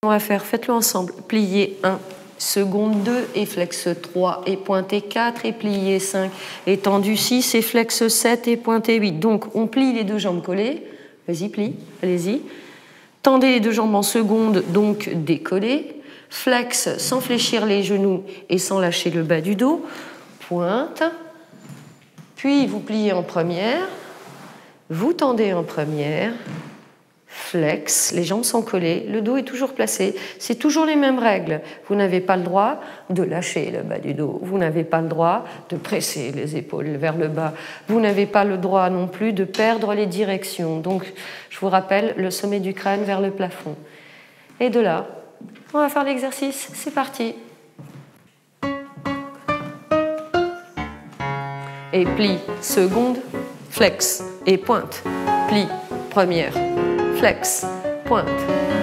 On va faire, faites-le ensemble. Plié 1, seconde 2, et flexe 3, et pointé 4, et plié 5, et tendu 6, et flexe 7, et pointé 8. Donc, on plie les deux jambes collées. Vas-y, plie, allez-y. Tendez les deux jambes en seconde, donc décollez. Flex sans fléchir les genoux et sans lâcher le bas du dos. Pointe. Puis, vous pliez en première. Vous tendez en première. Flex, les jambes sont collées, le dos est toujours placé. C'est toujours les mêmes règles. Vous n'avez pas le droit de lâcher le bas du dos. Vous n'avez pas le droit de presser les épaules vers le bas. Vous n'avez pas le droit non plus de perdre les directions. Donc, je vous rappelle, le sommet du crâne vers le plafond. Et de là, on va faire l'exercice. C'est parti. Et plie, seconde, flex et pointe. Plie, première. Flex, pointe,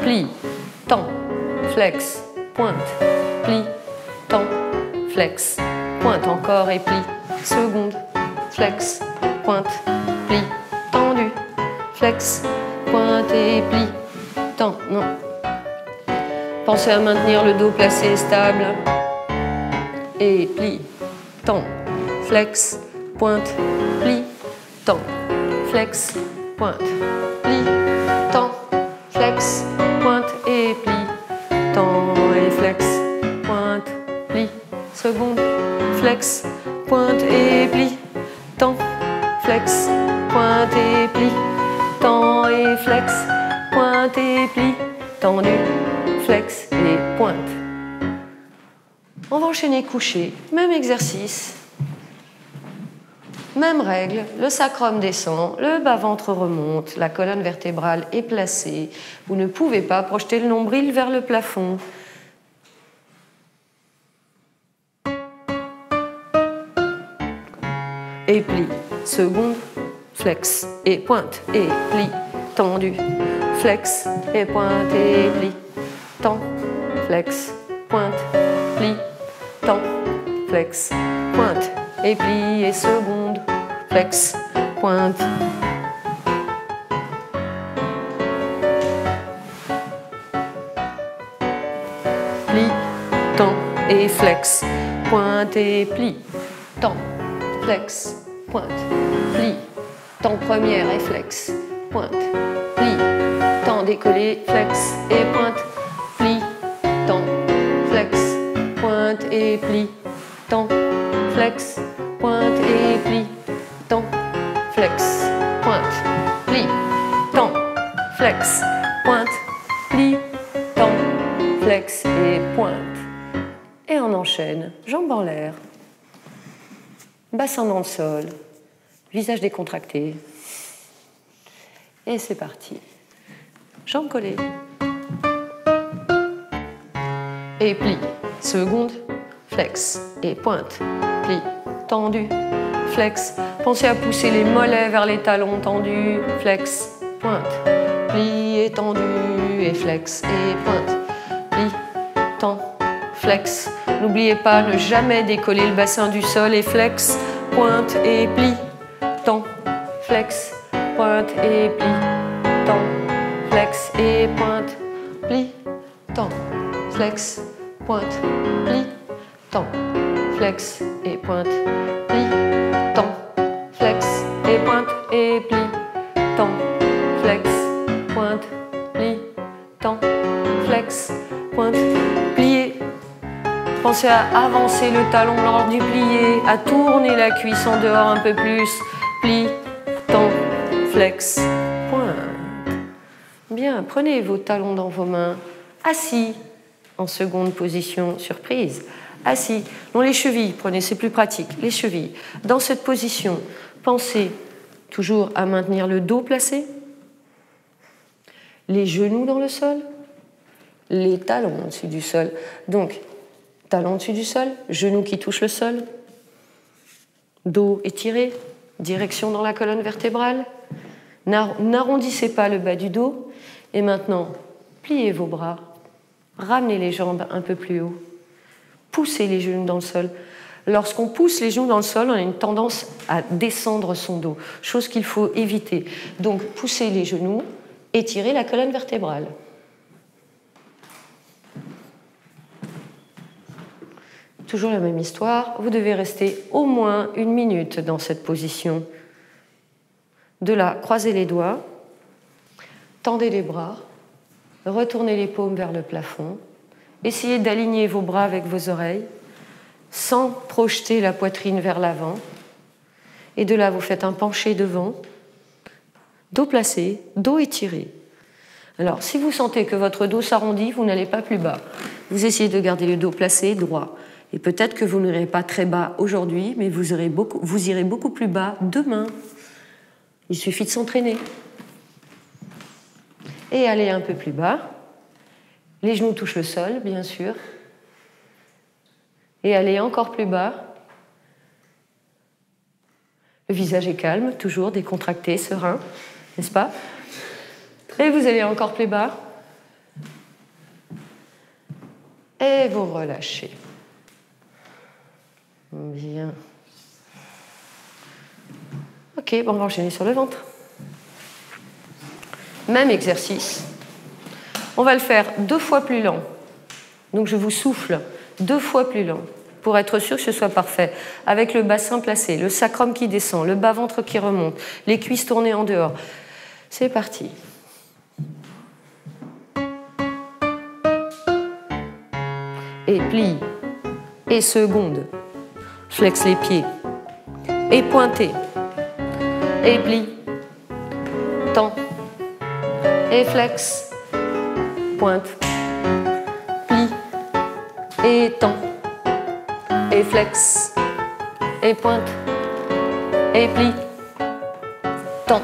plie, tend, flex, pointe, plie, tend, flex, pointe encore et plie, seconde, flex, pointe, plie, tendu, flex, pointe et plie, tend, non. Pensez à maintenir le dos placé et stable, et plie, tend, flex, pointe, plie, tend, flex, pointe, plie, tend, flex, pointe et plie, tend et flex, pointe, plie, seconde, flex, pointe et plie, tend, flex, pointe et plie, tend et flex, pointe et plie, tendu, flex et pointe. On va enchaîner couché, même exercice. Même règle, le sacrum descend, le bas-ventre remonte, la colonne vertébrale est placée. Vous ne pouvez pas projeter le nombril vers le plafond. Et plie, seconde, flex et pointe, et plie, tendu, flex et pointe, et plie, tend, flex, pointe, plie, tend, flex, pointe, et plie, et seconde, flex, pointe. Plie, tend et flex, pointe et plie, tend, flex, pointe, plie, tend première et flex, pointe, plie, tend décollé, flex et pointe, plie, tend, flex, pointe et plie, tend, flex, pointe et plie, tend, flex, pointe, plie, tend, flex, pointe, plie, tend, flex et pointe. Et on enchaîne, jambes en l'air, bassin dans le sol, visage décontracté. Et c'est parti. Jambes collées. Et plie, seconde, flex et pointe, plie, tendu, flex. Pensez à pousser les mollets vers les talons tendus, flex, pointe, plie et tendu, et flex et pointe, plie, tend, flex. N'oubliez pas, ne jamais décoller le bassin du sol, et flex, pointe et plie, tend, flex, pointe et plie, tend, flex et pointe, plie, tend, flex, pointe, plie, tend, flex et pointe, plie, tend, flex et pointe et plie, tend, flex, pointe, plie, tend, flex, pointe, plié. Pensez à avancer le talon lors du plié, à tourner la cuisse en dehors un peu plus, plie, tend, flex, pointe. Bien, prenez vos talons dans vos mains, assis, en seconde position, surprise. Assis. Non, les chevilles, prenez, c'est plus pratique. Les chevilles. Dans cette position, pensez toujours à maintenir le dos placé, les genoux dans le sol, les talons au-dessus du sol. Donc, talons au-dessus du sol, genoux qui touchent le sol, dos étiré, direction dans la colonne vertébrale. N'arrondissez pas le bas du dos. Et maintenant, pliez vos bras, ramenez les jambes un peu plus haut. Poussez les genoux dans le sol. Lorsqu'on pousse les genoux dans le sol, on a une tendance à descendre son dos, chose qu'il faut éviter. Donc, poussez les genoux, étirez la colonne vertébrale. Toujours la même histoire, vous devez rester au moins 1 minute dans cette position. De là, croisez les doigts, tendez les bras, retournez les paumes vers le plafond, essayez d'aligner vos bras avec vos oreilles, sans projeter la poitrine vers l'avant. Et de là, vous faites un penché devant, dos placé, dos étiré. Alors, si vous sentez que votre dos s'arrondit, vous n'allez pas plus bas. Vous essayez de garder le dos placé, droit. Et peut-être que vous n'irez pas très bas aujourd'hui, mais vous irez beaucoup plus bas demain. Il suffit de s'entraîner. Et allez un peu plus bas. Les genoux touchent le sol, bien sûr. Et allez encore plus bas. Le visage est calme, toujours décontracté, serein, n'est-ce pas? Et vous allez encore plus bas. Et vous relâchez. Bien. Ok, bon, on va enchaîner sur le ventre. Même exercice. On va le faire 2 fois plus lent. Donc je vous souffle 2 fois plus lent pour être sûr que ce soit parfait. Avec le bassin placé, le sacrum qui descend, le bas-ventre qui remonte, les cuisses tournées en dehors. C'est parti. Et plie. Et seconde. Flex les pieds. Et pointez. Et plie. Tends. Et flex. Pointe. Plie. Et tends. Et flex. Et pointe. Et plie. Tends.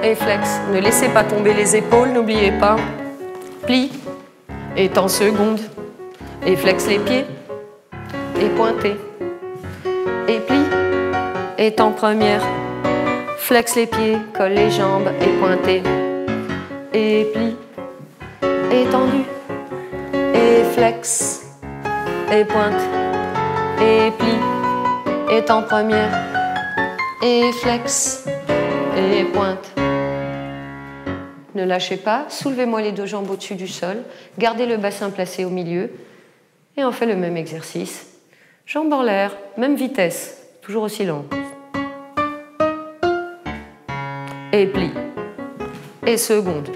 Et flex. Ne laissez pas tomber les épaules, n'oubliez pas. Plie. Et tends seconde. Et flex les pieds. Et pointez. Et plie. Et tends première. Flex les pieds, colle les jambes et pointez. Et plie. Et tendu. Et flex. Et pointe. Et plie. Et tends première. Et flex. Et pointe. Ne lâchez pas. Soulevez-moi les 2 jambes au-dessus du sol. Gardez le bassin placé au milieu. Et on fait le même exercice. Jambes en l'air, même vitesse, toujours aussi lent. Et plie. Et seconde.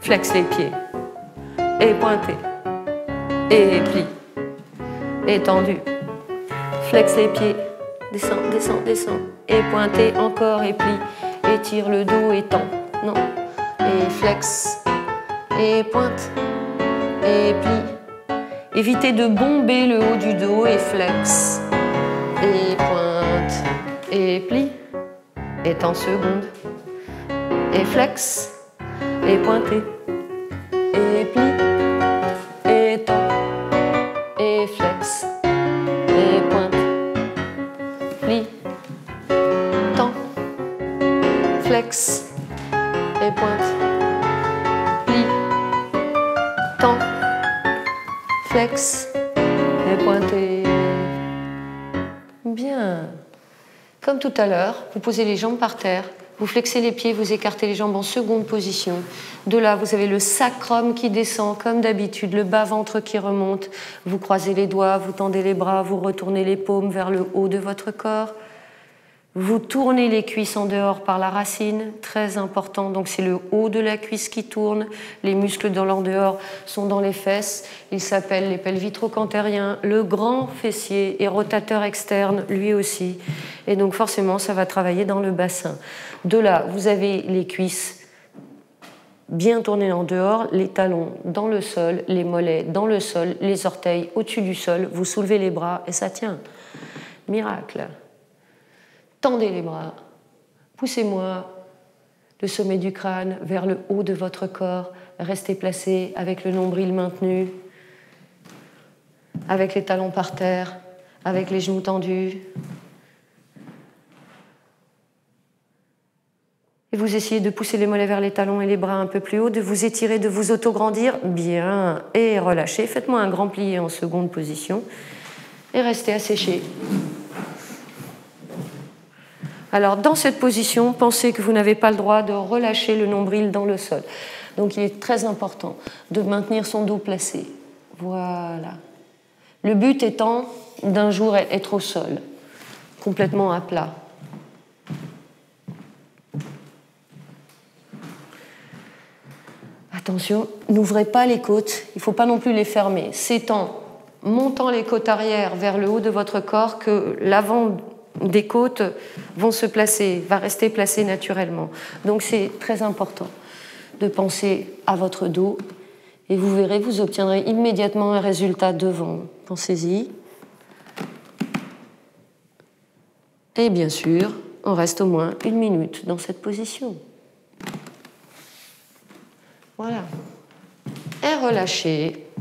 Flex les pieds. Et pointez. Et plie. Et tendu. Flex les pieds. Descends, descends, descends. Et pointez encore et plie. Étire le dos et tend. Non. Et flex. Et pointe. Et plie. Évitez de bomber le haut du dos et flex. Et pointe. Et plie. Et tend seconde. Et flex. Et pointez. Et plie. Et tend. Et flex. Et pointe. Plie. Tend. Flex. Et pointe. Plie. Tend. Flex. Et pointez. Bien. Comme tout à l'heure, vous posez les jambes par terre, vous flexez les pieds, vous écartez les jambes en seconde position. De là, vous avez le sacrum qui descend comme d'habitude, le bas-ventre qui remonte. Vous croisez les doigts, vous tendez les bras, vous retournez les paumes vers le haut de votre corps. Vous tournez les cuisses en dehors par la racine, très important. Donc c'est le haut de la cuisse qui tourne. Les muscles dans l'en dehors sont dans les fesses. Ils s'appellent les pelvitrocantériens. Le grand fessier est rotateur externe, lui aussi. Et donc forcément, ça va travailler dans le bassin. De là, vous avez les cuisses bien tournées en dehors, les talons dans le sol, les mollets dans le sol, les orteils au-dessus du sol. Vous soulevez les bras et ça tient. Miracle. Tendez les bras, poussez-moi le sommet du crâne vers le haut de votre corps, restez placé avec le nombril maintenu, avec les talons par terre, avec les genoux tendus. Et vous essayez de pousser les mollets vers les talons et les bras un peu plus haut, de vous étirer, de vous auto-grandir, bien, et relâchez. Faites-moi un grand plié en seconde position et restez asséché. Alors, dans cette position, pensez que vous n'avez pas le droit de relâcher le nombril dans le sol. Donc, il est très important de maintenir son dos placé. Voilà. Le but étant d'un jour être au sol, complètement à plat. Attention, n'ouvrez pas les côtes, il ne faut pas non plus les fermer. C'est en montant les côtes arrière vers le haut de votre corps que l'avant des côtes vont se placer, va rester placé naturellement. Donc c'est très important de penser à votre dos et vous verrez, vous obtiendrez immédiatement un résultat devant. Pensez-y. Et bien sûr, on reste au moins 1 minute dans cette position. Voilà. Et relâchez.